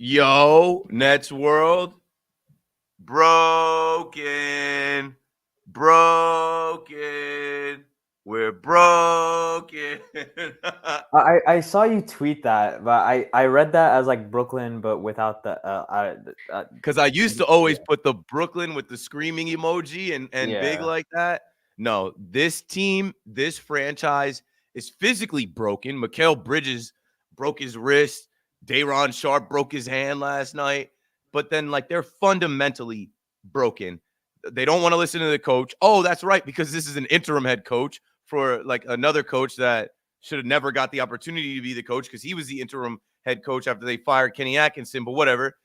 Yo, Nets world, broken. We're broken. I saw you tweet that, but I read that as like Brooklyn, but without the Because I used to always put the Brooklyn with the screaming emoji and big yeah. like that. No, this team, this franchise is physically broken. Mikal Bridges broke his wrist. Day'Ron Sharp broke his hand last night. But then, like, they're fundamentally broken. They don't want to listen to the coach. Oh, that's right, because this is an interim head coach for like another coach that should have never got the opportunity to be the coach because he was the interim head coach after they fired Kenny Atkinson. But whatever.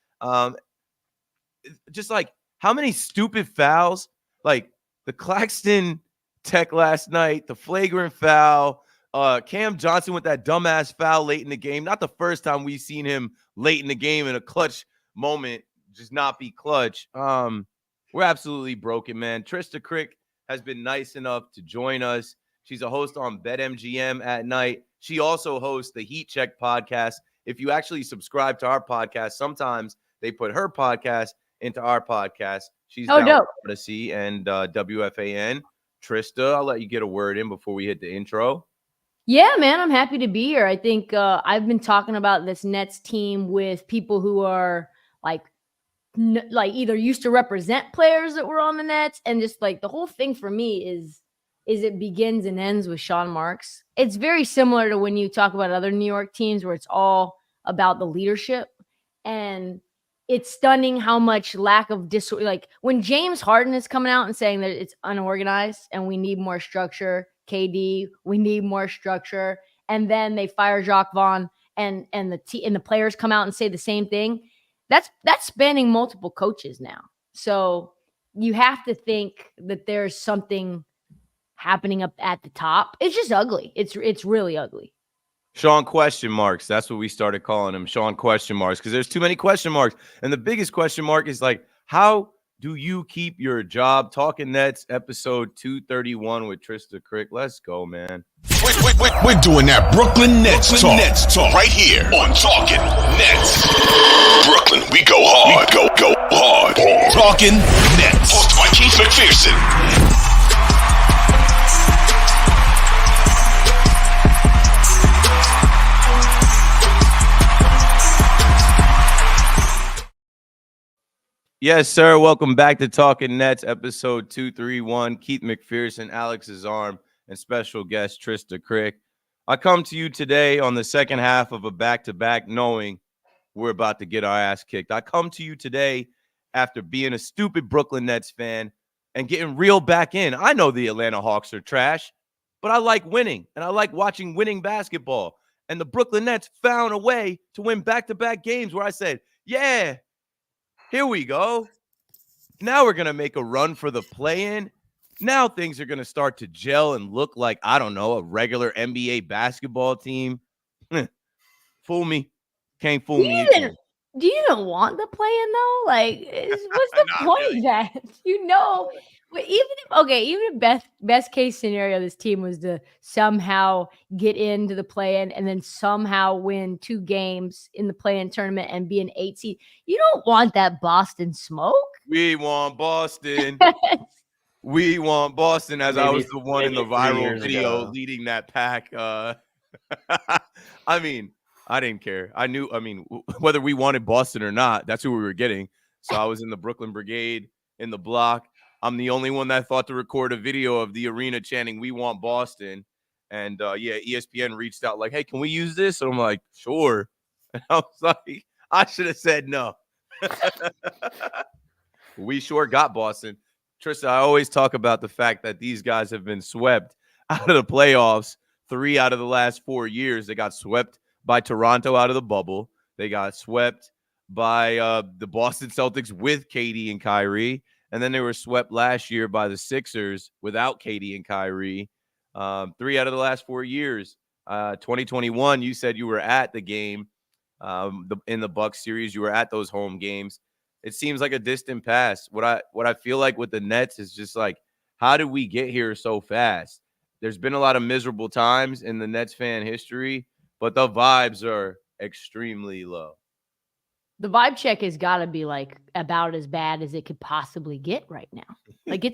Just like how many stupid fouls, like the Claxton tech last night, the flagrant foul, Cam Johnson with that dumbass foul late in the game. Not the first time we've seen him late in the game in a clutch moment, just not be clutch. We're absolutely broken, man. Trysta Krick has been nice enough to join us. She's a host on BetMGM at night. She also hosts the Heat Check podcast. If you actually subscribe to our podcast, sometimes they put her podcast into our podcast. She's down dope. with Odyssey and WFAN. Trysta, I'll let you get a word in before we hit the intro. Yeah, man, I'm happy to be here. I think I've been talking about this Nets team with people who are like either used to represent players that were on the Nets, and just like the whole thing for me is it begins and ends with Sean Marks. It's very similar to when you talk about other New York teams where it's all about the leadership, and it's stunning how much lack of like when James Harden is coming out and saying that it's unorganized and we need more structure. KD, we need more structure, and then they fire Jacques Vaughn, and the players come out and say the same thing. That's spanning multiple coaches now. So you have to think that there's something happening up at the top. It's just ugly. It's really ugly. Sean question marks. That's what we started calling him, Sean question marks, because there's too many question marks. And the biggest question mark is like, how do you keep your job? Talking Nets, episode 231 with Trysta Krick. Let's go, man. We're doing that Brooklyn Nets talk right here on Talking Nets. Brooklyn, we go hard. Go hard. Talking Nets. Hosted by Keith McPherson. Yes, sir. Welcome back to Talking Nets, episode 231. Keith McPherson, Alex Azarm, and special guest Trysta Krick. I come to you today on the second half of a back-to-back knowing we're about to get our ass kicked. I come to you today after being a stupid Brooklyn Nets fan and getting reeled back in. I know the Atlanta Hawks are trash, but I like winning, and I like watching winning basketball. And the Brooklyn Nets found a way to win back-to-back games where I said, yeah, here we go. Now we're going to make a run for the play-in. Now things are going to start to gel and look like, I don't know, a regular NBA basketball team. Fool me. Can't fool me again. Do you even want the play-in, though? Like, what's the point really. of that? Even if best case scenario, this team was to somehow get into the play-in and then somehow win 2 games in the play-in tournament and be an 8 seed. You don't want that Boston smoke. We want Boston. We want Boston, as I was the one in the viral video leading that pack. I mean, I didn't care. I knew, whether we wanted Boston or not, that's who we were getting. So I was in the Brooklyn Brigade in the block. I'm the only one that thought to record a video of the arena chanting, "We want Boston." And ESPN reached out like, "Hey, can we use this?" And I'm like, "Sure." And I was like, I should have said no. We sure got Boston. Trysta, I always talk about the fact that these guys have been swept out of the playoffs 3 out of the last 4 years. They got swept by Toronto out of the bubble. They got swept by the Boston Celtics with KD and Kyrie. And then they were swept last year by the Sixers without KD and Kyrie. 3 out of the last 4 years. 2021, you said you were at the game in the Bucks series. You were at those home games. It seems like a distant past. What I feel like with the Nets is just like, how did we get here so fast? There's been a lot of miserable times in the Nets fan history, but the vibes are extremely low. The vibe check has got to be like about as bad as it could possibly get right now. Like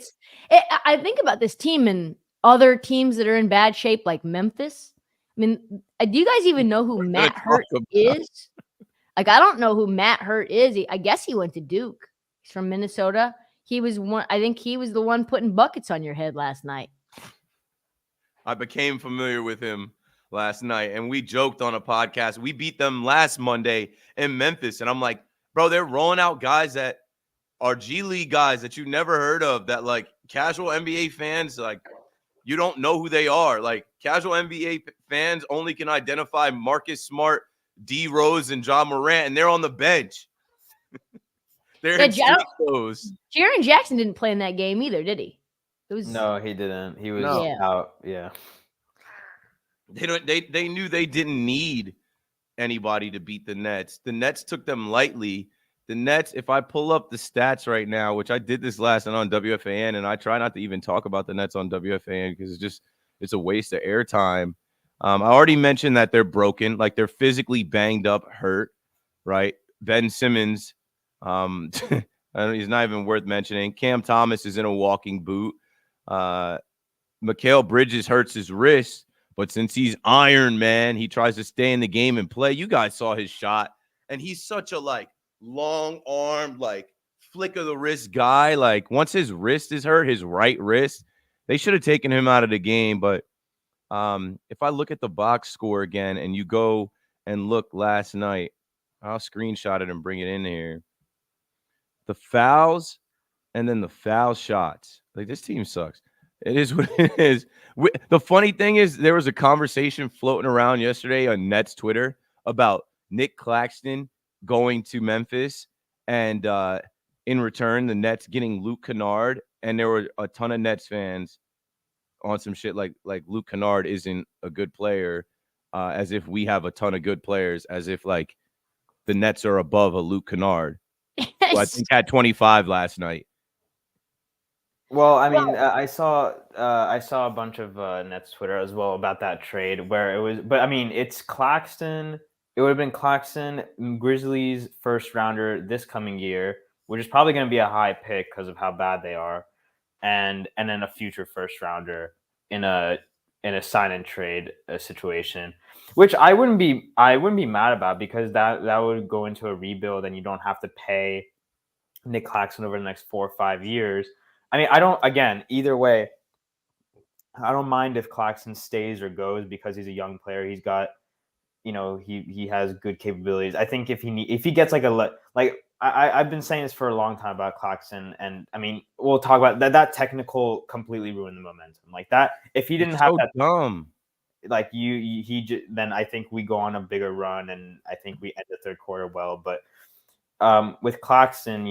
I think about this team and other teams that are in bad shape, like Memphis. I mean, do you guys even know who Matt Hurt is? Like, I don't know who Matt Hurt is. I guess he went to Duke. He's from Minnesota. He was one. I think he was the one putting buckets on your head last night. I became familiar with him last night, and we joked on a podcast. We beat them last Monday in Memphis, and I'm like, bro, they're rolling out guys that are G League guys that you never heard of, that like casual NBA fans, like, you don't know who they are. Like, casual NBA fans only can identify Marcus Smart, D Rose, and John Morant, and they're on the bench. They're in street clothes. Jaren Jackson didn't play in that game either, did he? No, he didn't. He was out. Yeah. They knew they didn't need anybody to beat the Nets. The Nets took them lightly. The Nets, if I pull up the stats right now, which I did this last night on WFAN, and I try not to even talk about the Nets on WFAN because it's a waste of airtime. I already mentioned that they're broken, like they're physically banged up, hurt, right? Ben Simmons, he's not even worth mentioning. Cam Thomas is in a walking boot. Mikal Bridges hurts his wrist, but since he's Iron Man, he tries to stay in the game and play. You guys saw his shot, and he's such a long arm, flick of the wrist guy. Like, once his wrist is hurt, his right wrist, they should have taken him out of the game. But if I look at the box score again and you go and look last night, I'll screenshot it and bring it in here. The fouls and then the foul shots. Like, this team sucks. It is what it is. The funny thing is, there was a conversation floating around yesterday on Nets Twitter about Nick Claxton going to Memphis, and in return, the Nets getting Luke Kennard. And there were a ton of Nets fans on some shit like Luke Kennard isn't a good player, as if we have a ton of good players, as if the Nets are above a Luke Kennard, who I think had 25 last night. Well, I mean, I saw a bunch of Nets Twitter as well about that trade where it was, but I mean, it's Claxton. It would have been Claxton, Grizzlies first rounder this coming year, which is probably going to be a high pick because of how bad they are, and then a future first rounder in a sign and trade situation, which I wouldn't be mad about, because that would go into a rebuild and you don't have to pay Nick Claxton over the next 4 or 5 years. I mean, either way, I don't mind if Claxton stays or goes because he's a young player. He's got, he has good capabilities. I think if he gets I've been saying this for a long time about Claxton, and I mean, we'll talk about that. That technical completely ruined the momentum. Like that, if he didn't have that, dumb. Then I think we go on a bigger run, and I think we end the third quarter well. But with Claxton,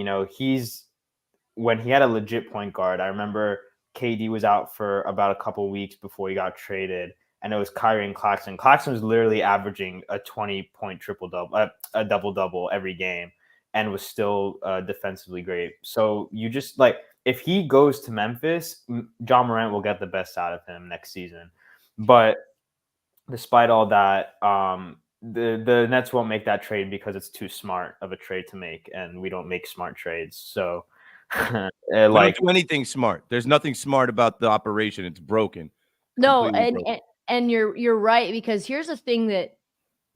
when he had a legit point guard, I remember KD was out for about a couple weeks before he got traded, and it was Kyrie and Claxton. Claxton was literally averaging a 20-point triple-double, a double-double every game, and was still defensively great. So you just if he goes to Memphis, John Morant will get the best out of him next season. But despite all that, the Nets won't make that trade because it's too smart of a trade to make, and we don't make smart trades. So don't do anything smart. There's nothing smart about the operation. It's broken. No, and you're right, because here's the thing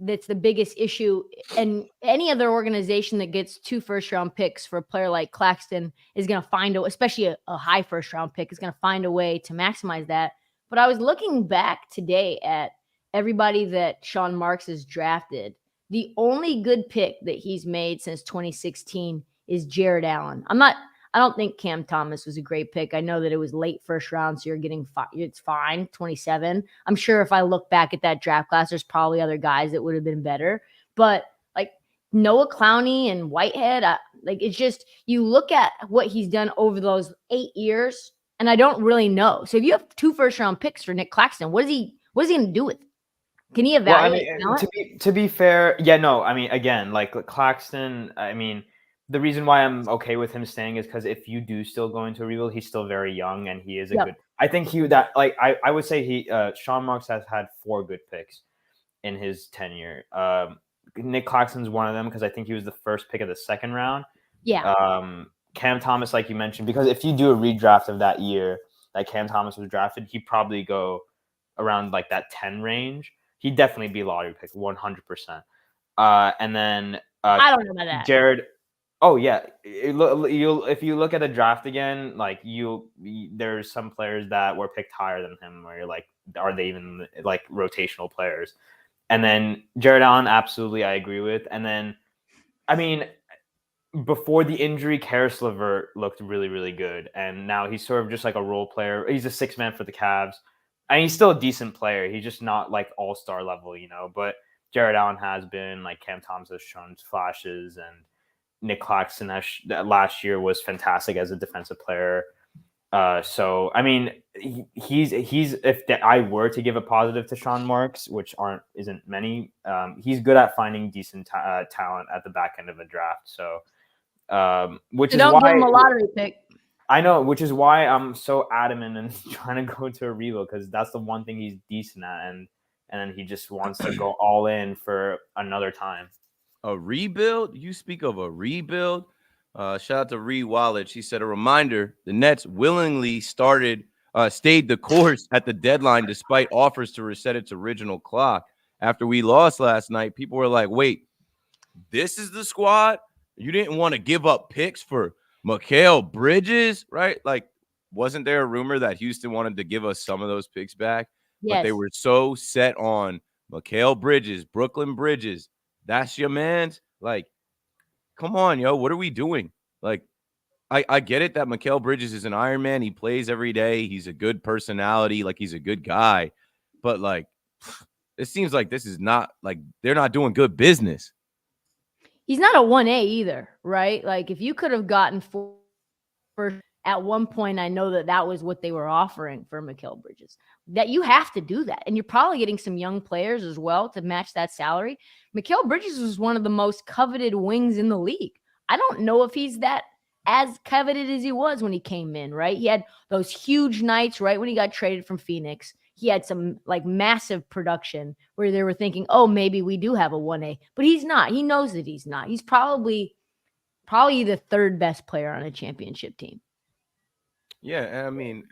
that's the biggest issue, and any other organization that gets 2 first-round picks for a player like Claxton is going to find especially a high first-round pick, is going to find a way to maximize that. But I was looking back today at everybody that Sean Marks has drafted. The only good pick that he's made since 2016 is Jared Allen. I don't think Cam Thomas was a great pick. I know that it was late first round, so you're getting it's fine, 27. I'm sure if I look back at that draft class, there's probably other guys that would have been better. But Noah Clowney and Whitehead, it's just, you look at what he's done over those 8 years, and I don't really know. So if you have 2 first round picks for Nick Claxton, what is he going to do with it? Can he evaluate? To be fair, yeah, no. I mean, again, Claxton, I mean, the reason why I'm okay with him staying is because if you do still go into a rebuild, he's still very young, and he is a good. I think I would say Sean Marks has had 4 good picks in his tenure. Nick Claxton's one of them because I think he was the first pick of the second round. Yeah. Cam Thomas, like you mentioned, because if you do a redraft of that year that Cam Thomas was drafted, he'd probably go around like that 10 range. He'd definitely be lottery pick 100%. And then I don't know about that. Jared. Oh yeah, if you look at the draft again, like there's some players that were picked higher than him, where you're like, are they even like rotational players? And then Jared Allen, absolutely, I agree with. And then, I mean, before the injury, Karis LeVert looked really, really good, and now he's sort of just like a role player. He's a six man for the Cavs, and he's still a decent player. He's just not like all-star level, but Jared Allen has been, like Cam Thomas has shown flashes, and Nick Claxton last year was fantastic as a defensive player. So I mean, he's if I were to give a positive to Sean Marks, which isn't many, he's good at finding decent talent at the back end of a draft. So which is don't why give him a lottery pick. I know, which is why I'm so adamant and trying to go to a rebuild, because that's the one thing he's decent at, and then he just wants to go all in for another time. A rebuild? You speak of a rebuild? Shout out to Ree Wallet. She said, a reminder, the Nets willingly stayed the course at the deadline despite offers to reset its original clock. After we lost last night, people were like, wait, this is the squad? You didn't want to give up picks for Mikal Bridges, right? Like, wasn't there a rumor that Houston wanted to give us some of those picks back? Yes. But they were so set on Mikal Bridges, Brooklyn Bridges. That's your man's. Like, come on, yo. What are we doing? Like, I get it that Mikal Bridges is an Iron Man. He plays every day. He's a good personality. Like, he's a good guy. But, like, it seems like this is not, like, they're not doing good business. He's not a 1A either, right? Like, if you could have gotten for at one point, I know that was what they were offering for Mikal Bridges. That you have to do that. And you're probably getting some young players as well to match that salary. Mikal Bridges was one of the most coveted wings in the league. I don't know if he's that as coveted as he was when he came in, right? He had those huge nights right when he got traded from Phoenix. He had some like massive production where they were thinking, oh, maybe we do have a 1A, but he's not. He knows that he's not. He's probably the third best player on a championship team. Yeah, I mean,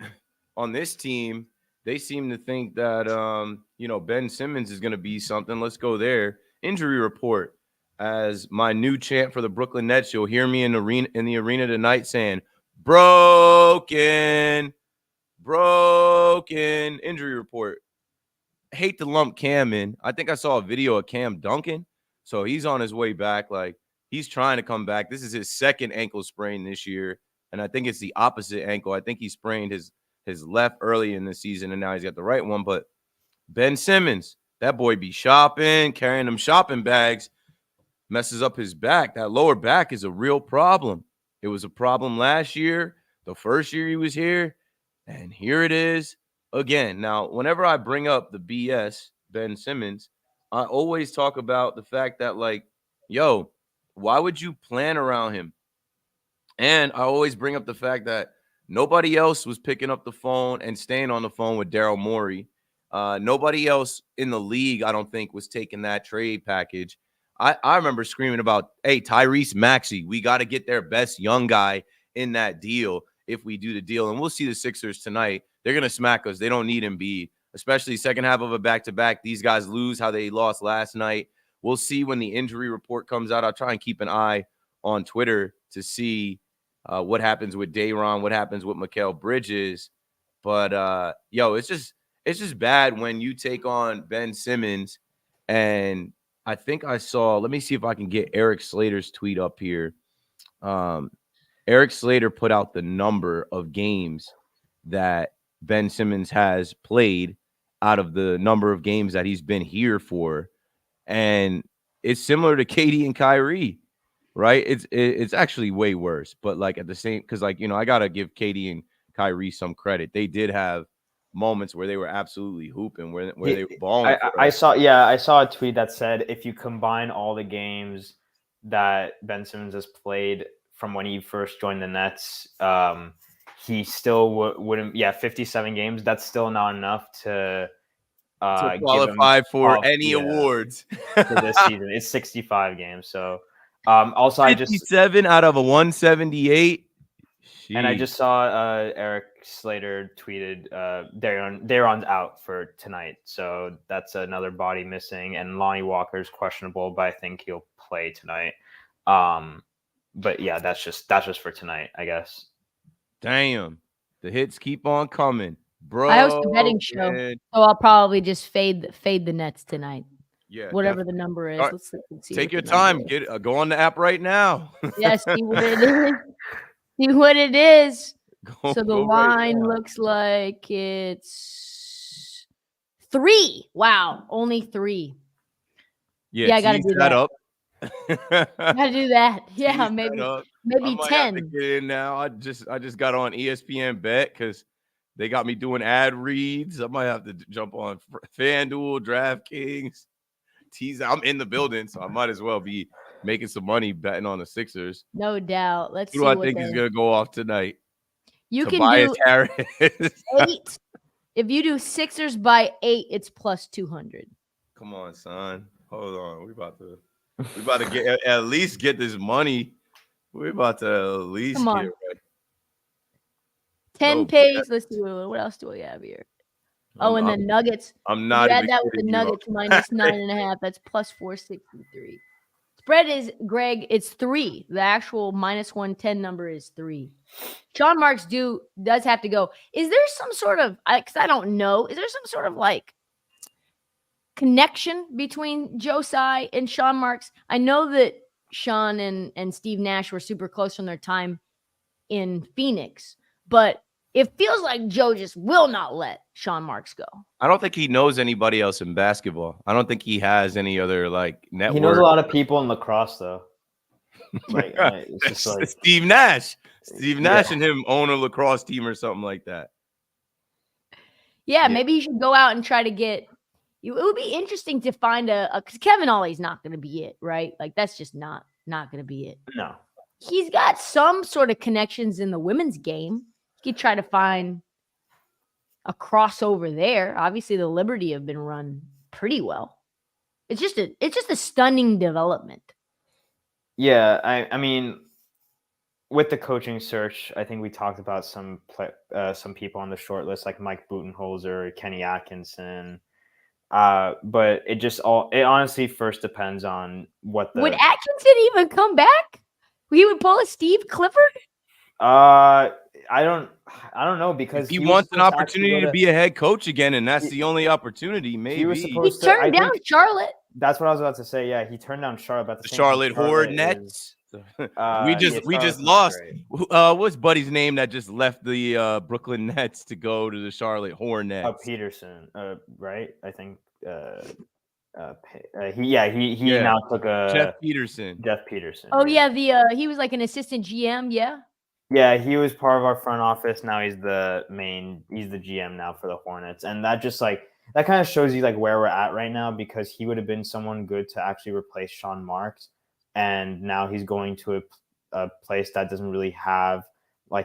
on this team, they seem to think that Ben Simmons is going to be something. Let's go there. Injury report. As my new chant for the Brooklyn Nets, you'll hear me in the arena tonight saying, broken injury report. I hate to lump Cam in. I think I saw a video of Cam Duncan. So he's on his way back. Like, he's trying to come back. This is his second ankle sprain this year. And I think it's the opposite ankle. I think he sprained his left early in the season, and now he's got the right one. But Ben Simmons, that boy be shopping, carrying them shopping bags, messes up his back. That lower back is a real problem. It was a problem last year, the first year he was here, and here it is again. Now, whenever I bring up the BS, Ben Simmons, I always talk about the fact that, like, yo, why would you plan around him? And I always bring up the fact that nobody else was picking up the phone and staying on the phone with Daryl Morey. Nobody else in the league, I don't think, was taking that trade package. I remember screaming about, hey, Tyrese Maxey, we got to get their best young guy in that deal if we do the deal. And we'll see the Sixers tonight. They're going to smack us. They don't need Embiid, especially second half of a back-to-back. These guys lose how they lost last night. We'll see when the injury report comes out. I'll try and keep an eye on Twitter to see what happens with Day'Ron, what happens with Mikal Bridges. But, it's just bad when you take on Ben Simmons. And I think I saw, let me see if I can get Eric Slater's tweet up here. Eric Slater put out the number of games that Ben Simmons has played out of the number of games that he's been here for. And it's similar to KD and Kyrie. Right, it's actually way worse, but like at the same, because like I gotta give KD and Kyrie some credit. They did have moments where they were absolutely hooping, where they were balling. I saw a tweet that said if you combine all the games that Ben Simmons has played from when he first joined the Nets, he still wouldn't. 57 games. That's still not enough to To give him qualify for off, any awards for this season. It's 65 games. So also 57 out of a 178. And I just saw Eric Slater tweeted Daron's out for tonight, so that's another body missing. And Lonnie Walker's questionable, but I think he'll play tonight. But yeah, that's just for tonight, I guess. Damn, the hits keep on coming, bro. I host a betting show, so I'll probably just fade the Nets tonight. Yeah, whatever the number is. Right. Let's see. Take your time. Go on the app right now. Yeah, see what it is. See what it is. So the line looks like it's 3. Wow, only 3. Yeah, I gotta do that. Up. Gotta do that. Yeah, maybe 10. Have to get in now. I just got on ESPN Bet because they got me doing ad reads. I might have to jump on FanDuel, DraftKings. I'm in the building, so I might as well be making some money betting on the Sixers. No doubt. Let's see. Who do I think is going to go off tonight? You Tobias can do Harris. 8. If you do Sixers by 8, it's plus 200. Come on, son. Hold on. We about to get at least get this money. We're about to at least Come on. get right. 10 pays. Let's see. What else do we have here? And the Nuggets. I'm not. Add that with the Nuggets minus 9.5. That's plus 463. Spread is, Greg, it's 3. The actual minus 110 number is 3. Sean Marks does have to go. Is there some sort of, because I don't know, is there some sort of like connection between Joe Tsai and Sean Marks? I know that Sean and Steve Nash were super close from their time in Phoenix, but it feels like Joe just will not let Sean Marks go. I don't think he knows anybody else in basketball. I don't think he has any other like network. He knows a lot of people in lacrosse, though. It's just like Steve Nash. Steve Nash and him own a lacrosse team or something like that. Yeah, maybe he should go out and try to get. It would be interesting to find because Kevin Ollie's not going to be it, right? Like that's just not going to be it. No, he's got some sort of connections in the women's game. He could try to find a crossover there. Obviously, the Liberty have been run pretty well. It's just a stunning development. Yeah, I mean, with the coaching search, I think we talked about some people on the short list like Mike Budenholzer, Kenny Atkinson. But it honestly first depends on what the. Would Atkinson even come back? He would pull a Steve Clifford? I don't know because he wants an opportunity to be a head coach again, and that's the only opportunity. Maybe he turned down Charlotte. That's what I was about to say. Yeah, he turned down Charlotte. But the Charlotte Hornets. We just lost. What's Buddy's name that just left the Brooklyn Nets to go to the Charlotte Hornets? Peterson, right? I think. He now took Jeff Peterson. Oh yeah, he was like an assistant GM. Yeah, he was part of our front office. Now he's the GM now for the Hornets, and that just like that kind of shows you like where we're at right now because he would have been someone good to actually replace Sean Marks, and now he's going to a place that doesn't really have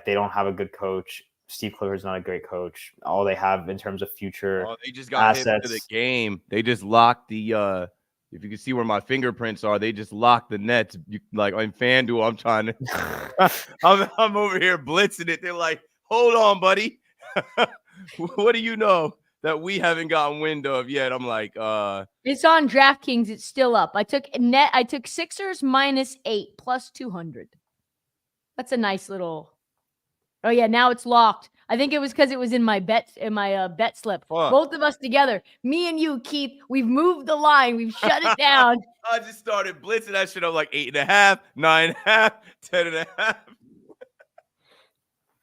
they don't have a good coach. Steve Clifford's not a great coach. All they have in terms of future they just got assets. hit into the game. They just locked the if you can see where my fingerprints are, they just locked the Nets. Like on FanDuel, I'm trying to I'm over here blitzing it. They're like, hold on, buddy. What do you know that we haven't gotten wind of yet? I'm like, it's on DraftKings, it's still up. I took Sixers minus 8 plus 200. That's a nice little. Oh yeah, now it's locked. I think it was because it was in my bet slip. Both of us together, me and you, Keith. We've moved the line. We've shut it down. I just started blitzing that shit up like 8.5, 9.5, 10.5.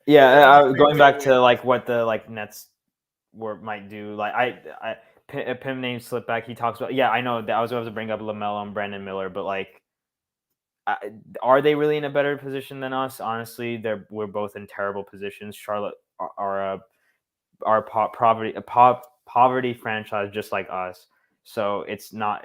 Yeah, going back to like what the Nets might do. Like a Pim name slip back. He talks about. Yeah, I know that I was about to bring up LaMelo and Brandon Miller, but like. Are they really in a better position than us? Honestly, we're both in terrible positions. Charlotte are a poverty franchise just like us. So it's not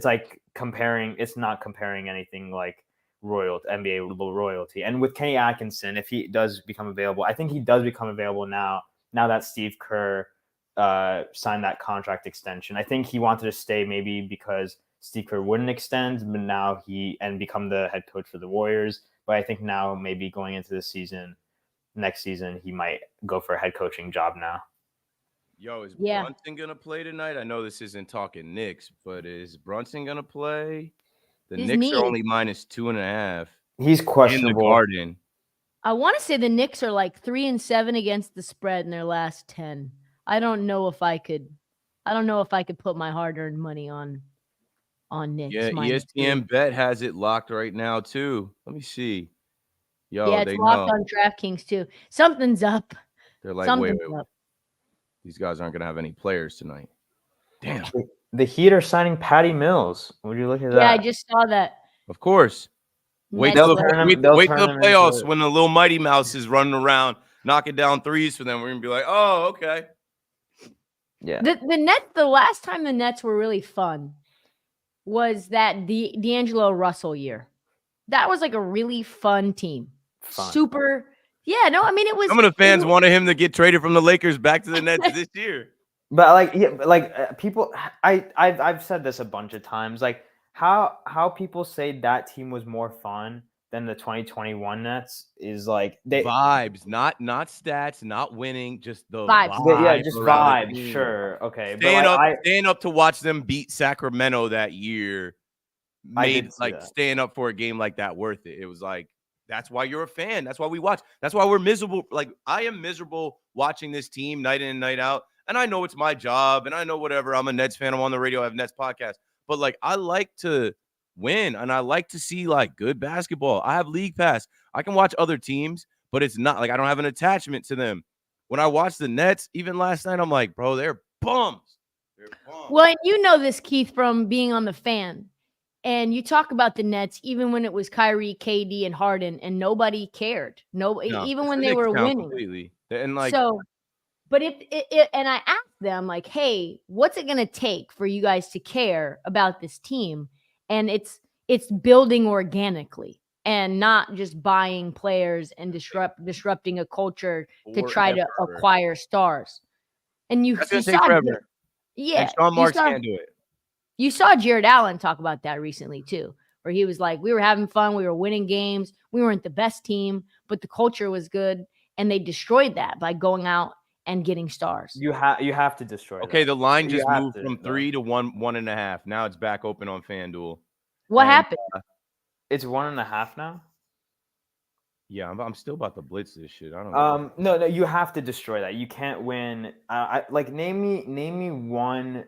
like comparing. It's not comparing anything like NBA royalty. And with Kenny Atkinson, if he does become available, I think he does become available now. Now that Steve Kerr sign that contract extension. I think he wanted to stay maybe because Steve Kerr wouldn't extend, but now become the head coach for the Warriors. But I think now maybe going into the next season, he might go for a head coaching job now. Yo, is Yeah. Brunson gonna play tonight? I know this isn't talking Knicks, but is Brunson gonna play? The His Knicks knee. are only -2.5 He's in the questionable. Garden. I want to say the Knicks are like 3-7 against the spread in their last 10. I don't know if I could put my hard-earned money on Knicks. Yeah, ESPN Bet has it locked right now too. Let me see. Yo, Yeah, it's they locked know. on DraftKings too. Something's up. They're like, Something's wait. up. These guys aren't gonna have any players tonight. Damn. The Heat are signing Patty Mills. Would you look at that? Yeah, I just saw that. Of course. Wait Nets till player. the playoffs when the little Mighty Mouse is running around knocking down threes for them. We're gonna be like, oh, okay. Yeah. The Nets. The last time the Nets were really fun was that the D'Angelo Russell year. That was like a really fun team. Super. Yeah. No, I mean it was. Some of the fans wanted him to get traded from the Lakers back to the Nets this year. But people, I've said this a bunch of times. Like how people say that team was more fun than the 2021 Nets is like vibes, not stats, not winning, just the vibes. Yeah, just vibes. Sure, okay. Staying up to watch them beat Sacramento that year made staying up for a game like that worth it. It was like that's why you're a fan. That's why we watch. That's why we're miserable. Like I am miserable watching this team night in and night out. And I know it's my job, and I know whatever. I'm a Nets fan. I'm on the radio. I have Nets podcast. But, like, I like to win, and I like to see, like, good basketball. I have League Pass. I can watch other teams, but it's not – like, I don't have an attachment to them. When I watch the Nets, even last night, I'm like, bro, they're bums. They're bums. Well, you know this, Keith, from being on the fan. And you talk about the Nets even when it was Kyrie, KD, and Harden, and nobody cared. Even when they were winning. Completely. And, like – so – but and I asked them like, hey, what's it going to take for you guys to care about this team? And it's building organically and not just buying players and disrupting a culture to try to acquire stars. And you saw forever. Yeah. And Sean Marks can't do it. You saw Jared Allen talk about that recently too, where he was like, we were having fun. We were winning games. We weren't the best team, but the culture was good. And they destroyed that by going out and getting stars. You have to destroy. Okay, the line just moved from 3 to 1.5. Now it's back open on FanDuel. What happened? It's 1.5 now. Yeah, I'm still about to blitz this shit. I don't know. No, you have to destroy that. You can't win. Name me one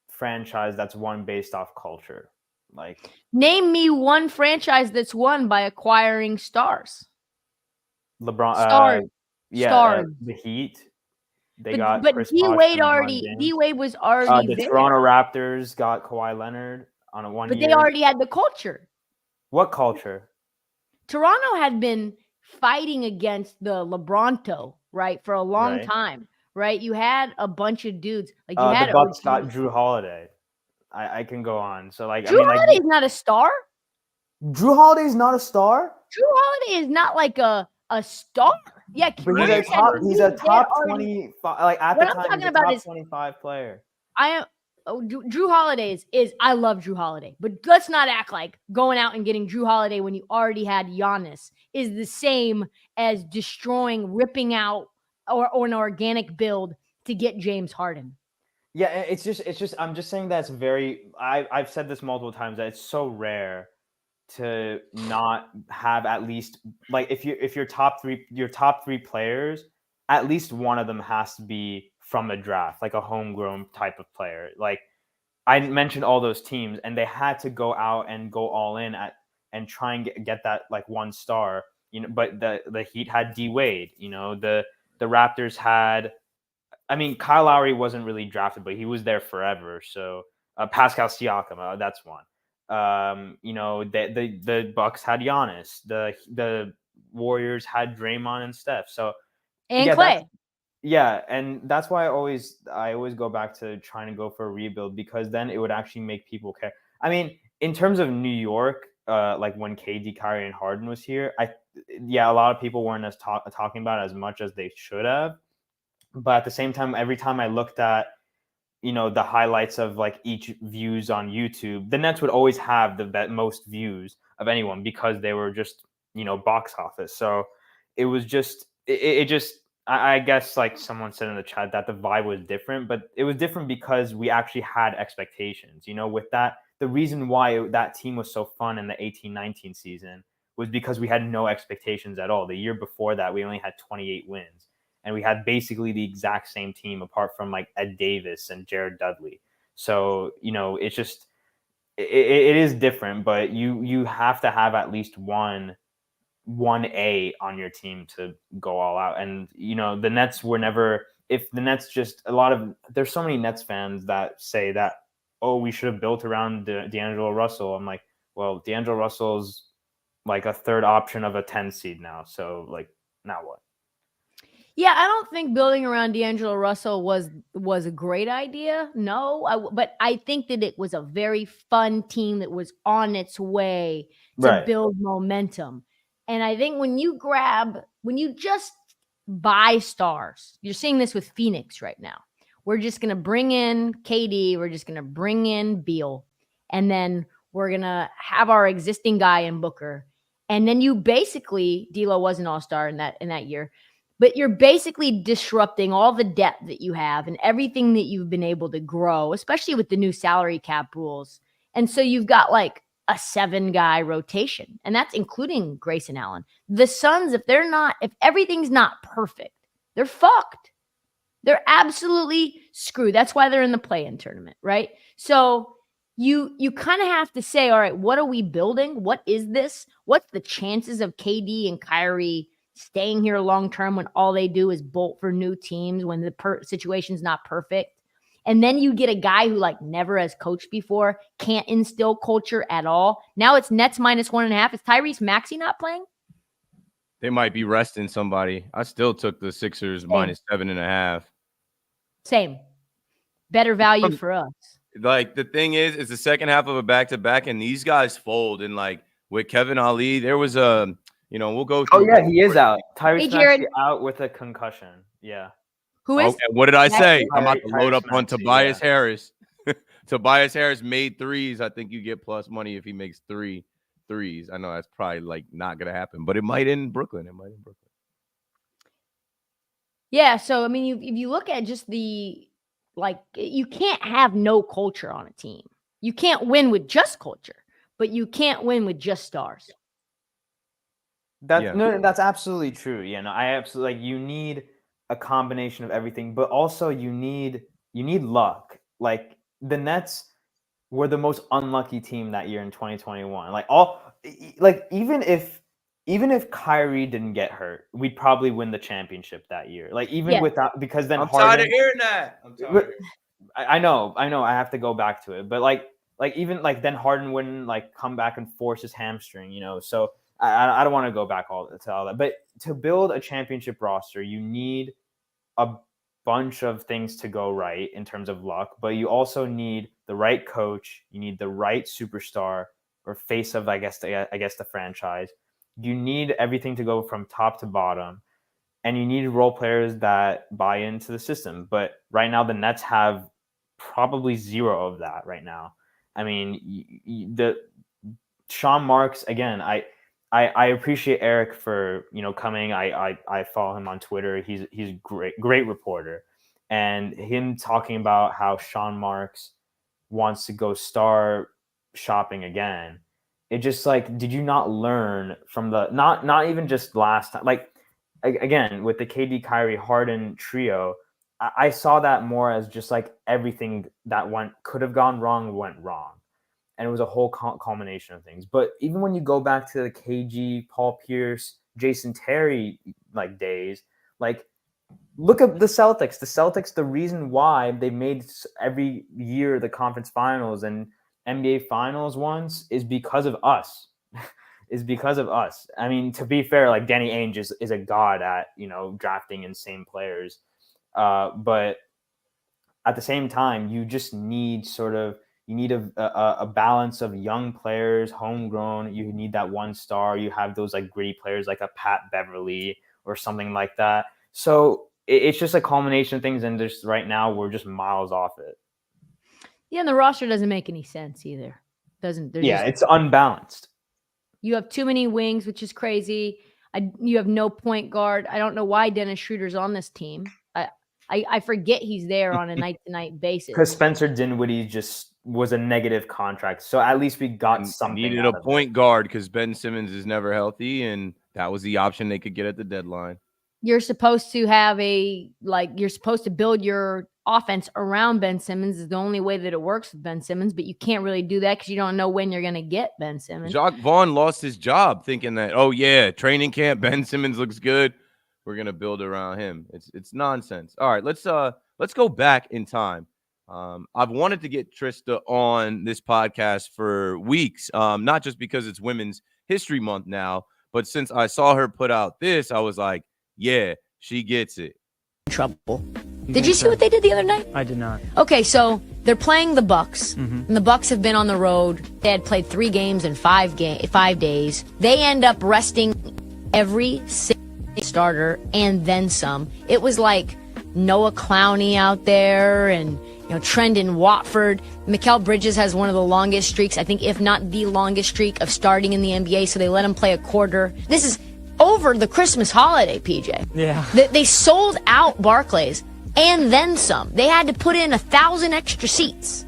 franchise that's won based off culture. Like, name me one franchise that's won by acquiring stars. LeBron. Stars. Stars. The Heat. They but got Chris D-Wade D-Wade was already the there. Toronto Raptors got Kawhi Leonard on a 1 year. But they already had the culture. What culture? Toronto had been fighting against the LeBronto, right, for a long time, right? You had a bunch of dudes. Like you had the Bucks got Drew Holiday. I can go on. So Drew Holiday's not a star. Drew Holiday's not a star? Drew Holiday is not like a star. Yeah, but he's a top 25. Like at the time, he's a top 25 player. Drew Holiday is I love Drew Holiday, but let's not act like going out and getting Drew Holiday when you already had Giannis is the same as ripping out or an organic build to get James Harden. Yeah, it's just I'm just saying that's I've said this multiple times that it's so rare to not have at least like if your top three players, at least one of them has to be from a draft, like a homegrown type of player. Like I mentioned all those teams, and they had to go out and go all in and try and get that like one star, But the Heat had D-Wade, the Raptors had. I mean, Kyle Lowry wasn't really drafted, but he was there forever. So Pascal Siakam, that's one. The Bucks had Giannis. The Warriors had Draymond and Steph. So and Clay. Yeah, and that's why I always go back to trying to go for a rebuild, because then it would actually make people care. I mean, in terms of New York, like when KD, Kyrie, and Harden was here, a lot of people weren't talking about it as much as they should have. But at the same time, every time I looked at, the highlights of like each views on YouTube, the Nets would always have the most views of anyone because they were just, box office. So it was just, it just, I guess like someone said in the chat that the vibe was different, but it was different because we actually had expectations, with that. The reason why that team was so fun in the 18-19 season was because we had no expectations at all. The year before that, we only had 28 wins. And we had basically the exact same team apart from like Ed Davis and Jared Dudley. So, it's just, it is different, but you have to have at least one A on your team to go all out. And, the Nets were never, if the Nets just, there's so many Nets fans that say that, oh, we should have built around D'Angelo Russell. I'm like, well, D'Angelo Russell's like a third option of a 10 seed now. So like, now what? Yeah, I don't think building around D'Angelo Russell was a great idea. No, but I think that it was a very fun team that was on its way to build momentum. And I think when you just buy stars, you're seeing this with Phoenix right now. We're just going to bring in KD. We're just going to bring in Beal. And then we're going to have our existing guy in Booker. And then you basically, D'Lo was an all-star in that year. But you're basically disrupting all the depth that you have and everything that you've been able to grow, especially with the new salary cap rules. And so you've got like a 7-guy rotation, and that's including Grayson Allen. The Suns, if everything's not perfect, they're fucked. They're absolutely screwed. That's why they're in the play-in tournament, right? So you kind of have to say, all right, what are we building? What is this? What's the chances of KD and Kyrie staying here long term when all they do is bolt for new teams when the situation's not perfect? And then you get a guy who like never has coached before, can't instill culture at all. Now it's Nets minus 1.5. Is Tyrese Maxey not playing? They might be resting somebody. I still took the Sixers minus 7.5. Same. Better value for us. Like the thing is the second half of a back-to-back, and these guys fold. And like with Kevin Ali, there was a we'll go through. Oh, yeah, he is out. Tyrese Maxey out with a concussion. Yeah. Who is? Okay, what did I say? I'm about to load up on Maxey, Tobias Harris. Tobias Harris made threes. I think you get plus money if he makes 3 threes. I know that's probably like not going to happen, but it might in Brooklyn. Yeah, so I mean, if you look at just you can't have no culture on a team. You can't win with just culture, but you can't win with just stars. That's absolutely true. I absolutely you need a combination of everything, but also you need luck. Like the Nets were the most unlucky team that year in 2021. Even if Kyrie didn't get hurt, we'd probably win the championship that year. Without, because then I'm Harden, tired of hearing that. I know. I have to go back to it, but then Harden wouldn't come back and force his hamstring. So I don't want to go back to all that. But to build a championship roster, you need a bunch of things to go right in terms of luck, but you also need the right coach. You need the right superstar or face of, I guess the franchise. You need everything to go from top to bottom, and you need role players that buy into the system. But right now, the Nets have probably zero of that right now. I mean, the Sean Marks, again, I appreciate Eric for coming. I follow him on Twitter. He's great reporter, and him talking about how Sean Marks wants to go star shopping again. It just did you not learn from the not even just last time? Again, with the KD, Kyrie, Harden trio, I saw that more as just everything that could have gone wrong went wrong. And it was a whole culmination of things. But even when you go back to the KG, Paul Pierce, Jason Terry days, look at the Celtics. The Celtics, the reason why they made every year the conference finals and NBA finals once is because of us. I mean, to be fair, Danny Ainge is a god at drafting insane players. But at the same time, you just need you need a balance of young players, homegrown. You need that one star. You have those gritty players like a Pat Beverly or something like that. So it's just a culmination of things, and just right now we're just miles off it. Yeah, and the roster doesn't make any sense either. Doesn't there's Yeah, just, it's unbalanced. you have too many wings, which is crazy. You have no point guard. I don't know why Dennis Schroeder's on this team. I forget he's there on a night-to-night basis. Because Spencer Dinwiddie just was a negative contract, so at least we got And something. needed out a of point it. guard because Ben Simmons is never healthy, and that was the option they could get at the deadline. You're supposed to have you're supposed to build your offense around Ben Simmons is the only way that it works with Ben Simmons, but you can't really do that because you don't know when you're going to get Ben Simmons. Jacques Vaughn lost his job thinking that, oh yeah, training camp, Ben Simmons looks good, we're gonna build around him. It's nonsense. All right, let's go back in time. I've wanted to get Trysta on this podcast for weeks, not just because it's Women's History Month now, but since I saw her put out this, I was like, yeah, she gets it. Trouble. Did you see what they did the other night? I did not. Okay, so they're playing the Bucks, and the Bucks have been on the road. They had played 3 games in 5 days. They end up resting every single starter and then some. It was like Noah Clowney out there, and Trendon Watford. Mikal Bridges has one of the longest streaks, I think, if not the longest streak of starting in the NBA. So they let him play a quarter. This is over the Christmas holiday, PJ. Yeah. They sold out Barclays and then some. They had to put in 1,000 extra seats,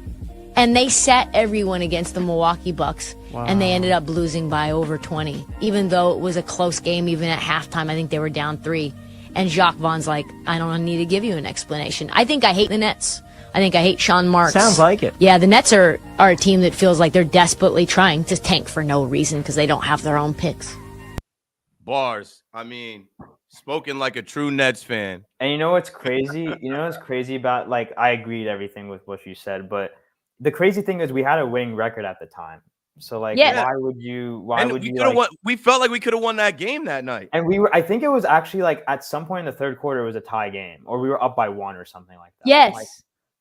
and they set everyone against the Milwaukee Bucks. Wow. And they ended up losing by over 20, even though it was a close game. Even at halftime, I think they were down 3. And Jacques Vaughn's like, I don't need to give you an explanation. I think I hate the Nets. I think I hate Sean Marks. Sounds like it. Yeah, the Nets are a team that feels like they're desperately trying to tank for no reason because they don't have their own picks. Bars. I mean, spoken like a true Nets fan. And you know what's crazy? About, like, I agreed everything with what you said, but the crazy thing is we had a winning record at the time. So, like, Yeah. why would you We felt like we could have won that game that night. And I think it was actually like at some point in the third quarter, it was a tie game, or we were up by 1 or something like that. Yes.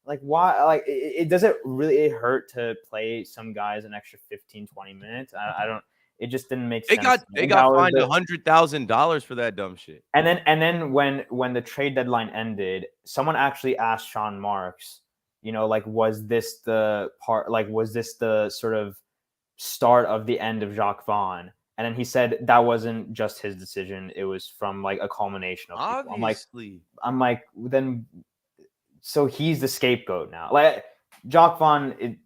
Like why? Like, it doesn't really hurt to play some guys an extra 15, 20 minutes. I don't. It just didn't make sense. They got fined $100,000 for that dumb shit. And then when the trade deadline ended, someone actually asked Sean Marks, like, was this the sort of start of the end of Jacques Vaughn? And then he said that wasn't just his decision; it was from like a culmination of people. Obviously. I'm like, then, so he's the scapegoat now. Like, Jacques Vaughn,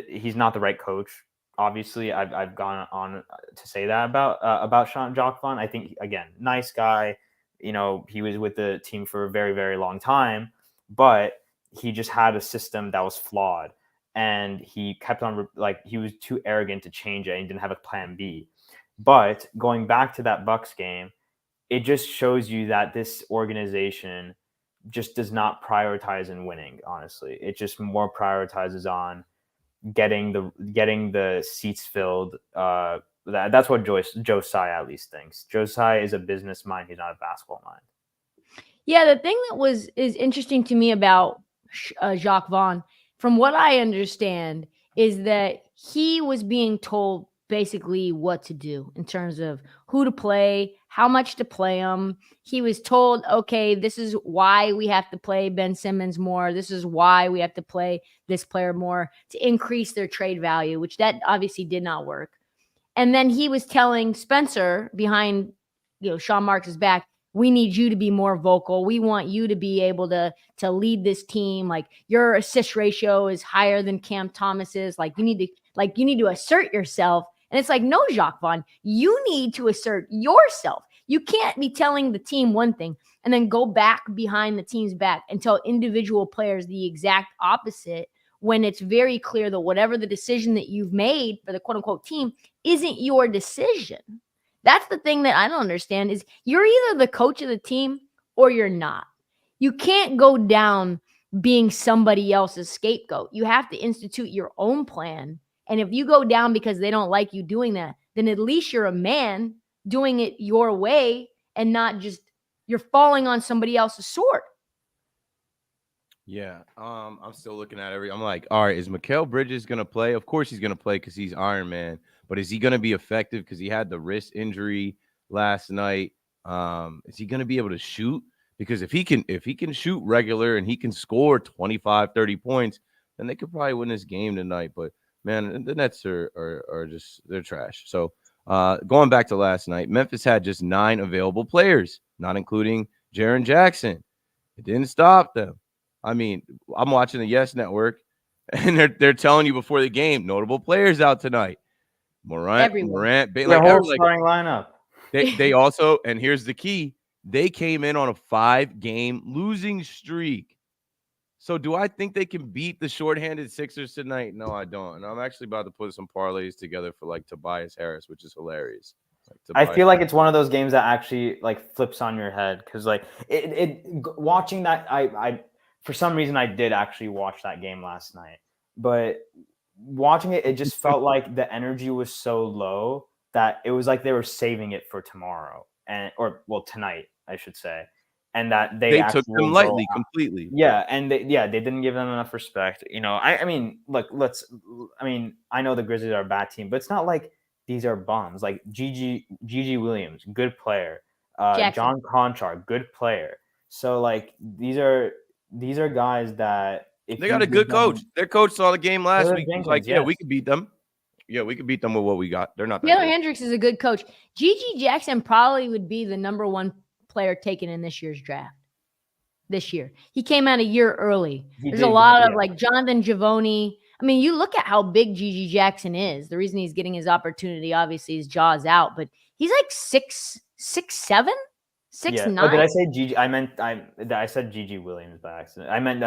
he's not the right coach. Obviously, I've gone on to say that about Jacques Vaughn. I think, again, nice guy. He was with the team for a very, very long time, but he just had a system that was flawed. And he kept on, he was too arrogant to change it, and he didn't have a plan B. But going back to that Bucks game, it just shows you that this organization just does not prioritize in winning, honestly. It just more prioritizes on getting the seats filled. That's what Joe Tsai at least thinks. Joe Tsai is a business mind. He's not a basketball mind. Yeah, the thing that is interesting to me about Jacques Vaughn, from what I understand, is that he was being told basically what to do in terms of who to play, how much to play him. He was told, okay, this is why we have to play Ben Simmons more. This is why we have to play this player more to increase their trade value, which that obviously did not work. And then he was telling Spencer behind, Sean Marks' back, we need you to be more vocal. We want you to be able to lead this team. Like, your assist ratio is higher than Cam Thomas's. You need to assert yourself. And it's like, no, Jacques Vaughn, you need to assert yourself. You can't be telling the team one thing and then go back behind the team's back and tell individual players the exact opposite, when it's very clear that whatever the decision that you've made for the quote unquote team isn't your decision. That's the thing that I don't understand, is you're either the coach of the team or you're not. You can't go down being somebody else's scapegoat. You have to institute your own plan. And if you go down because they don't like you doing that, then at least you're a man doing it your way and not just you're falling on somebody else's sword. Yeah, I'm still looking at I'm like, all right, is Mikal Bridges going to play? Of course he's going to play because he's Iron Man. But is he going to be effective because he had the wrist injury last night? Is he going to be able to shoot? Because if he can shoot regular and he can score 25, 30 points, then they could probably win this game tonight. But man, the Nets are just they're trash. So going back to last night, Memphis had just 9 available players, not including Jaren Jackson. It didn't stop them. I mean, I'm watching the Yes Network, and they're telling you before the game, notable players out tonight. Morant, the whole starting lineup. They also, and here's the key, they came in on a 5-game losing streak. So do I think they can beat the shorthanded Sixers tonight? No, I don't. And I'm actually about to put some parlays together for like Tobias Harris, which is hilarious. I feel like it's one of those games that actually like flips on your head because like it watching that I for some reason I did actually watch that game last night, but watching it just felt like the energy was so low that it was like they were saving it for tomorrow or tonight I should say, and that they took them lightly completely. Yeah, and they didn't give them enough respect. You know, I mean, look, I know the Grizzlies are a bad team, but it's not like these are bums. Like Gigi Williams, good player. John Conchar, good player. So like these are guys that they got a good coach. Their coach saw the game last week. He was like, we could beat them. Yeah, we could beat them with what we got. They're not that Taylor good. Hendricks is a good coach. Gigi Jackson probably would be the number 1 player taken in this year's draft. This year. He came out a year early. There's a lot of like Jonathan Givony. I mean, you look at how big Gigi Jackson is. The reason he's getting his opportunity, obviously, his jaw's out, but he's like 6'7", 6'9". Oh, did I say Gigi? I said Gigi Williams by accident. I meant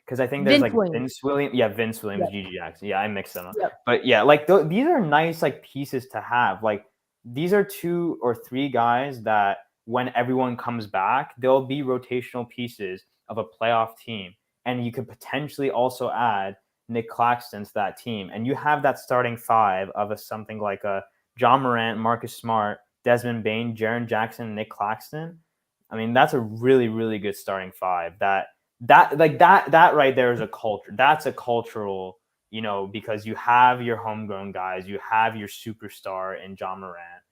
because I think there's Vince Williams. Yeah, Vince Williams, Gigi Jackson. Yeah, I mixed them up. Yep. But yeah, like these are nice like pieces to have. Like these are 2 or 3 guys that when everyone comes back, they'll be rotational pieces of a playoff team, and you could potentially also add Nick Claxton to that team, and you have that starting 5 of something like a John Morant, Marcus Smart, Desmond Bane, Jaren Jackson, Nick Claxton. I mean, that's a really, really good starting 5. That right there is a culture. That's a cultural, you know, because you have your homegrown guys, you have your superstar in John Morant,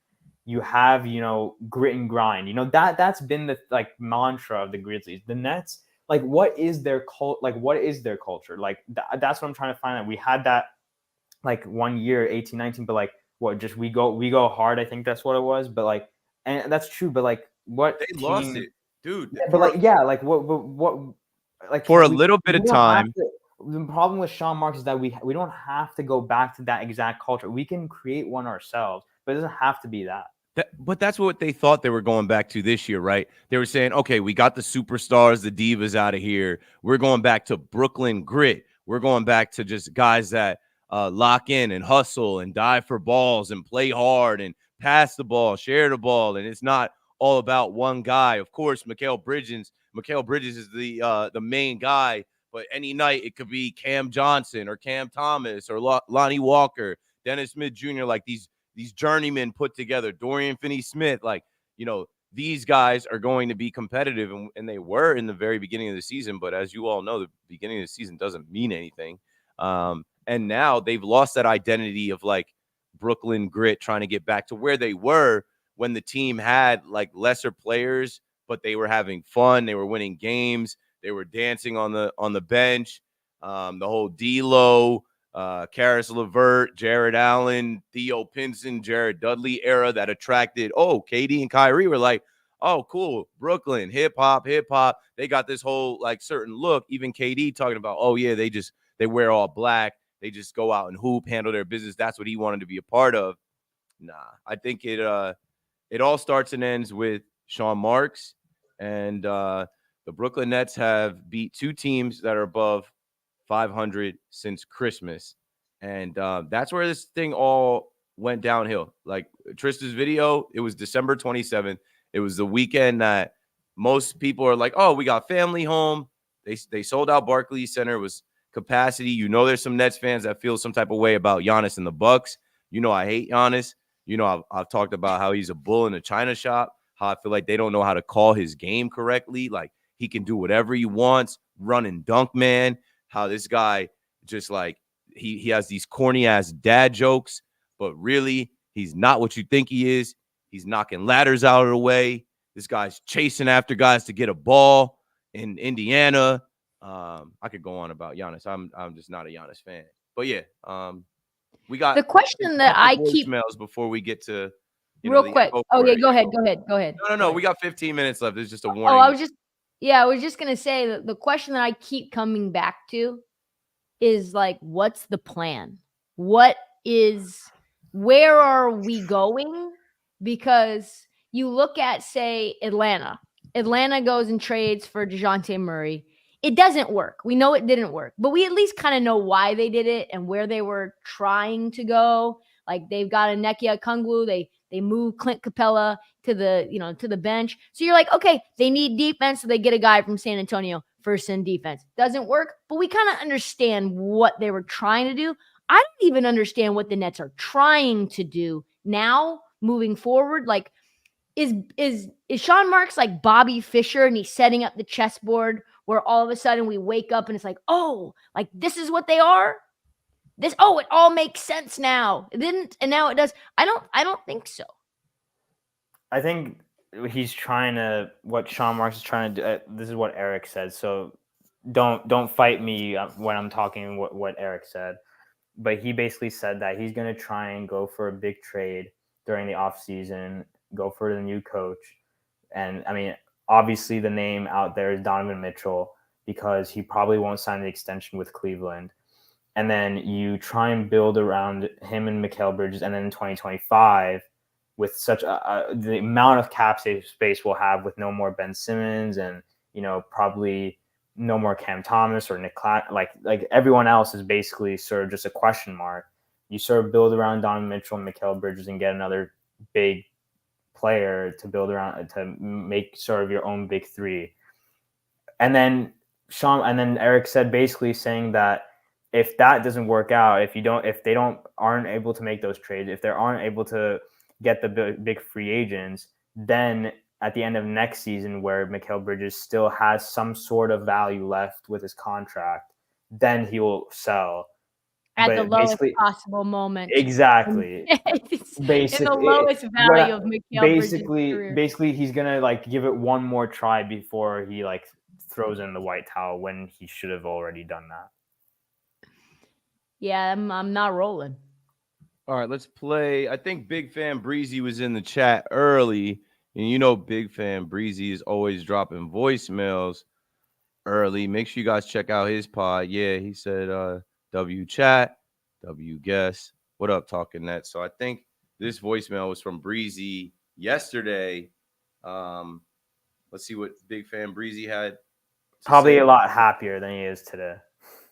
you have, you know, grit and grind. You know, that's been the like mantra of the Grizzlies. The Nets, like, what is their what is their culture? Like, that's what I'm trying to find out. We had that like 1 year, 18, 19, but like, what, just we go hard. I think that's what it was. But like, and that's true. But like, what they lost it, dude. Yeah, but like, yeah, like what, like for a little bit of time. The problem with Sean Marks is that we don't have to go back to that exact culture. We can create one ourselves, but it doesn't have to be that. But that's what they thought they were going back to this year, right? They were saying, okay, we got the superstars, the divas out of here. We're going back to Brooklyn grit. We're going back to just guys that lock in and hustle and die for balls and play hard and pass the ball, share the ball. And it's not all about one guy. Of course, Mikal Bridges is the main guy, but any night it could be Cam Johnson or Cam Thomas or Lonnie Walker, Dennis Smith Jr., like these journeymen put together, Dorian Finney-Smith, like, you know, these guys are going to be competitive, and they were in the very beginning of the season. But as you all know, the beginning of the season doesn't mean anything. And now they've lost that identity of like Brooklyn grit, trying to get back to where they were when the team had like lesser players, but they were having fun. They were winning games. They were dancing on the bench. The whole D'Lo, Karis LeVert, Jared Allen, Theo Pinson, Jared Dudley era that attracted, KD and Kyrie were like, oh, cool, Brooklyn, hip hop. They got this whole like certain look. Even KD talking about, oh yeah, they wear all black. They just go out and hoop, handle their business. That's what he wanted to be a part of. Nah, I think it all starts and ends with Sean Marks, and the Brooklyn Nets have beat 2 teams that are above 500 since Christmas, and that's where this thing all went downhill. Like Trysta's video, it was December 27th. It was the weekend that most people are like, oh, we got family home. They sold out Barclays Center. It was capacity. You know, there's some Nets fans that feel some type of way about Giannis and the Bucks. You know, I hate Giannis. You know, I've talked about how he's a bull in a china shop, how I feel like they don't know how to call his game correctly. Like, he can do whatever he wants, run and dunk, man. How this guy just like, he has these corny ass dad jokes, but really he's not what you think he is. He's knocking ladders out of the way. This guy's chasing after guys to get a ball in Indiana. I could go on about Giannis. I'm just not a Giannis fan. But yeah, we got The question that I keep voicemails before we get to real quick. Oh yeah, go ahead. No. We got 15 minutes left. It's just a warning. Oh, I was just gonna say that the question that I keep coming back to is like, what's the plan? Where are we going? Because you look at, say, Atlanta. Atlanta goes and trades for DeJounte Murray. It doesn't work. We know it didn't work, but we at least kind of know why they did it and where they were trying to go. Like they've got a Nekia Kungwu. They move Clint Capella to the bench. So you're like, okay, they need defense, so they get a guy from San Antonio first in defense. Doesn't work, but we kind of understand what they were trying to do. I don't even understand what the Nets are trying to do now moving forward. Like, is Sean Marks like Bobby Fischer and he's setting up the chessboard where all of a sudden we wake up and it's like, oh, like this is what they are? It all makes sense now. It didn't, and now it does. I don't think so. I think what Sean Marks is trying to do. This is what Eric said. So don't fight me when I'm talking what Eric said. But he basically said that he's going to try and go for a big trade during the offseason, go for the new coach. And I mean, obviously the name out there is Donovan Mitchell because he probably won't sign the extension with Cleveland. And then you try and build around him and Mikal Bridges. And then in 2025, with such the amount of cap space we'll have with no more Ben Simmons and, probably no more Cam Thomas or Nick like everyone else is basically sort of just a question mark. You sort of build around Donovan Mitchell and Mikal Bridges and get another big player to build around to make sort of your own big three. And then Eric said basically saying that if that doesn't work out, if they aren't able to make those trades, if they aren't able to get the big free agents, then at the end of next season where Mikal Bridges still has some sort of value left with his contract, then he will sell. At the lowest possible moment. Exactly. Basically, the lowest value of Mikal Bridges' career. Basically, he's going to like give it one more try before he like throws in the white towel when he should have already done that. Yeah, I'm not rolling. All right, let's play. I think Big Fan Breezy was in the chat early. And Big Fan Breezy is always dropping voicemails early. Make sure you guys check out his pod. Yeah, he said W chat, W guess. What up, Talking Nets? So I think this voicemail was from Breezy yesterday. Let's see what Big Fan Breezy had. Probably a lot happier than he is today.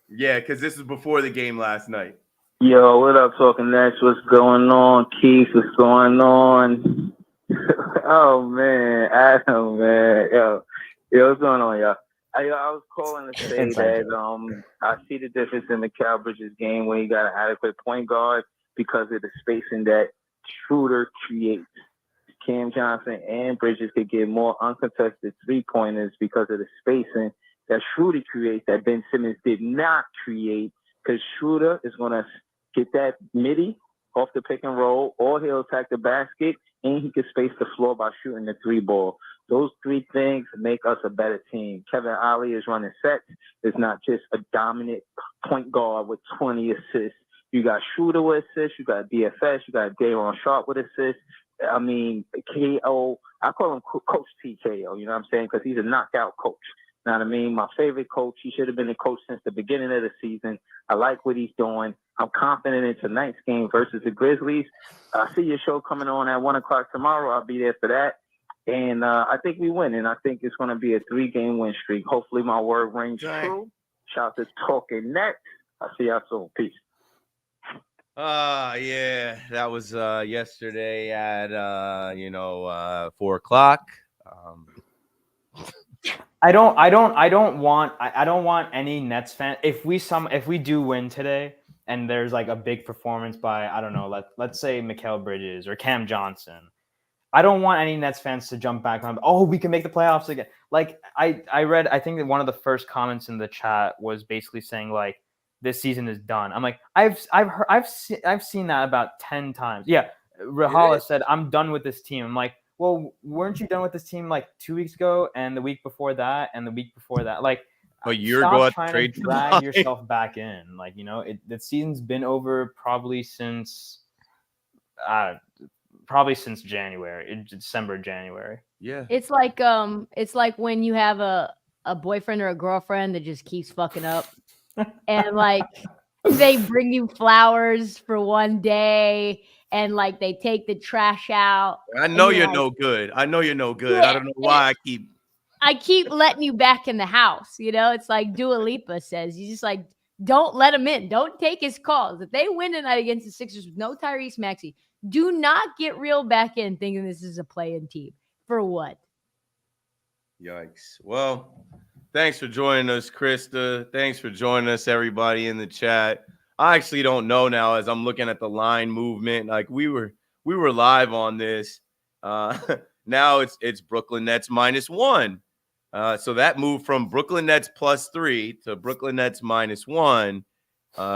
Yeah, because this is before the game last night. Yo, what up, Talking Nets? What's going on? Keith, what's going on? Oh, man. Adam, man. Yo, what's going on, y'all? I was calling to say that I see the difference in the Mikal Bridges game when he got an adequate point guard because of the spacing that Schroeder creates. Cam Johnson and Bridges could get more uncontested three-pointers because of the spacing that Schroeder creates that Ben Simmons did not create, because Schroeder is going to get that midi off the pick and roll, or he'll attack the basket, and he can space the floor by shooting the three ball. Those three things make us a better team. Kevin Ollie is running sets. It's not just a dominant point guard with 20 assists. You got Schroeder with assists. You got DFS. You got Daron Sharp with assists. I mean, KO. I call him Coach TKO, you know what I'm saying? Because he's a knockout coach. You know what I mean? My favorite coach. He should have been a coach since the beginning of the season. I like what he's doing. I'm confident in tonight's game versus the Grizzlies. I see your show coming on at 1 o'clock tomorrow. I'll be there for that. And I think we win. And I think it's going to be a 3-game win streak. Hopefully my word rings true. Shout out to Talking Nets. I'll see y'all soon. Peace. Yeah, that was yesterday at 4 o'clock. I don't want any Nets fan. If we do win today and there's like a big performance by, I don't know, let's say Mikal Bridges or Cam Johnson, I don't want any Nets fans to jump back on, oh, we can make the playoffs again. Like I read, I think that one of the first comments in the chat was basically saying like, this season is done. I'm like, I've seen that about 10 times. Yeah, Rahala said, I'm done with this team. I'm like, well, weren't you done with this team like 2 weeks ago, and the week before that, and the week before that? Like, A year stop ago at the trying trade to drag deadline. yourself back in. Like, the season's been over probably since January, December, January. Yeah. It's like when you have a boyfriend or a girlfriend that just keeps fucking up, and like they bring you flowers for one day, and like they take the trash out. I know and you're like, no good. I know you're no good. Yeah, I don't know why I keep letting you back in the house. It's like Dua Lipa says. You just like don't let him in. Don't take his calls. If they win tonight against the Sixers with no Tyrese Maxey, do not get reeled back in thinking this is a play-in team. For what? Yikes. Well, thanks for joining us, Trysta. Thanks for joining us, everybody in the chat. I actually don't know now as I'm looking at the line movement. Like we were live on this. Now it's Brooklyn Nets -1. So that moved from Brooklyn Nets +3 to Brooklyn Nets -1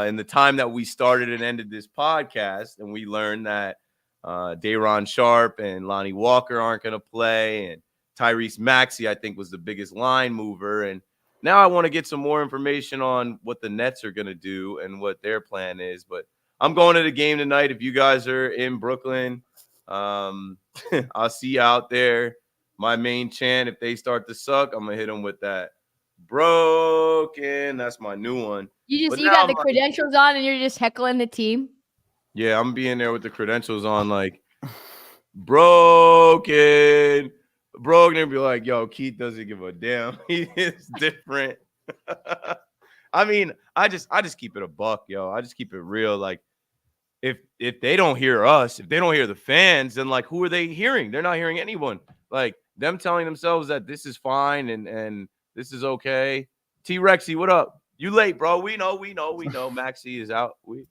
in the time that we started and ended this podcast. And we learned that Day'Ron Sharpe and Lonnie Walker aren't going to play. And Tyrese Maxey, I think, was the biggest line mover. And now I want to get some more information on what the Nets are going to do and what their plan is. But I'm going to the game tonight. If you guys are in Brooklyn, I'll see you out there. My main chant, if they start to suck, I'm going to hit them with that. Broken. That's my new one. You got the credentials on and you're just heckling the team? Yeah, I'm being there with the credentials on, like, broken. Broken and be like, yo, Keith doesn't give a damn. He is different. I mean, I just keep it a buck, yo. I just keep it real. Like, if they don't hear us, if they don't hear the fans, then like who are they hearing? They're not hearing anyone. Like them telling themselves that this is fine and this is okay. T-Rexy, what up? You late, bro. We know. Maxey is out. We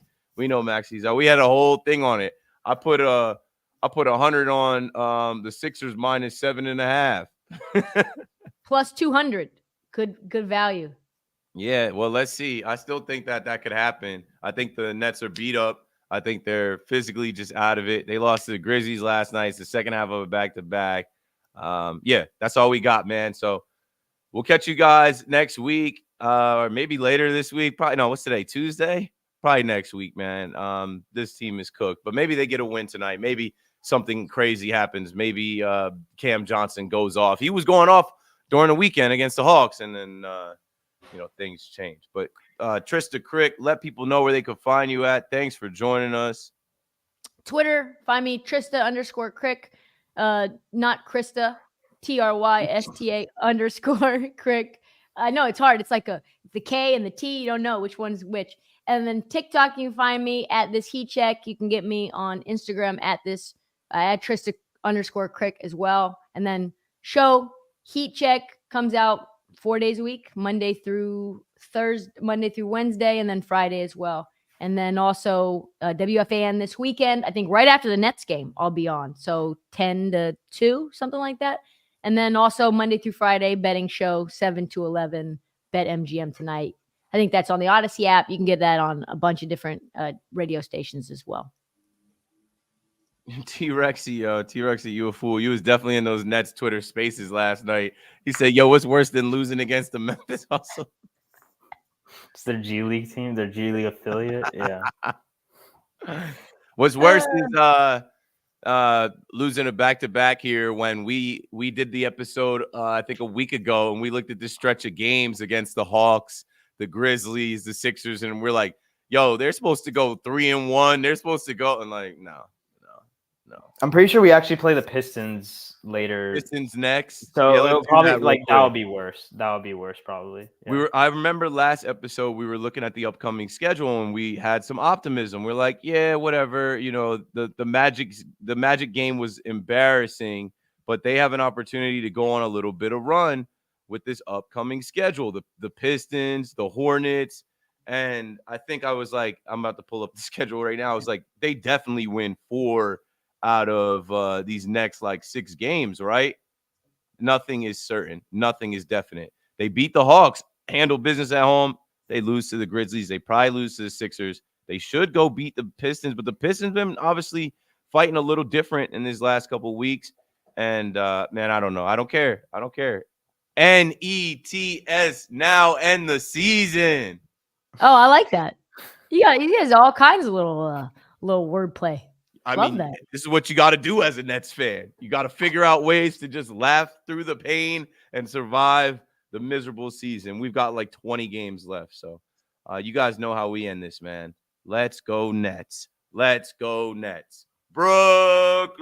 know Maxey's out. We had a whole thing on it. I put 100 on the Sixers -7.5. Plus 200. Good value. Yeah, well, let's see. I still think that could happen. I think the Nets are beat up. I think they're physically just out of it. They lost to the Grizzlies last night. It's the second half of a back-to-back. Yeah, that's all we got, man. So we'll catch you guys next week or maybe later this week. Probably no, what's today? Tuesday? Probably next week, man. This team is cooked, but maybe they get a win tonight. Maybe something crazy happens. Maybe Cam Johnson goes off. He was going off during the weekend against the Hawks, and then things change. But Trysta Krick, let people know where they can find you at. Thanks for joining us. Twitter, find me Trysta_Krick, not Krista, TRYSTA_Krick. I know it's hard. It's like the K and the T. You don't know which one's which. And then TikTok, you can find me at this heat check. You can get me on Instagram at Trysta_Krick as well. And then show Heat Check comes out 4 days a week, Monday through Wednesday, and then Friday as well. And then also WFAN this weekend, I think right after the Nets game, I'll be on. So 10 to 2, something like that. And then also Monday through Friday, betting show 7 to 11, Bet MGM tonight. I think that's on the Odyssey app. You can get that on a bunch of different radio stations as well. T-Rexy, you a fool. You was definitely in those Nets Twitter spaces last night. He said, yo, what's worse than losing against the Memphis Hustle? It's their G League team, their G League affiliate. Yeah. What's worse is losing a back-to-back here when we did the episode, I think a week ago, and we looked at this stretch of games against the Hawks, the Grizzlies, the Sixers, and we're like, yo, they're supposed to go 3-1. They're supposed to go, and like, no. I'm pretty sure we actually play the Pistons later. Pistons next. So yeah, it'll probably that would be worse. That would be worse probably. Yeah. I remember last episode we were looking at the upcoming schedule and we had some optimism. We're like, yeah, whatever. The Magic game was embarrassing, but they have an opportunity to go on a little bit of run with this upcoming schedule. The Pistons, the Hornets, and I think I was like, I'm about to pull up the schedule right now. I was like, they definitely win 4 out of these next like 6 games, right? Nothing is certain. Nothing is definite. They beat the Hawks, handle business at home. They lose to the Grizzlies. They probably lose to the Sixers. They should go beat the Pistons, but the Pistons been obviously fighting a little different in these last couple of weeks. And man, I don't know. I don't care. NETS, now end the season. Oh, I like that. You guys all kinds of little wordplay. I Love mean, that. this is what you got to do as a Nets fan. You got to figure out ways to just laugh through the pain and survive the miserable season. We've got like 20 games left. So you guys know how we end this, man. Let's go Nets. Let's go Nets. Brooklyn.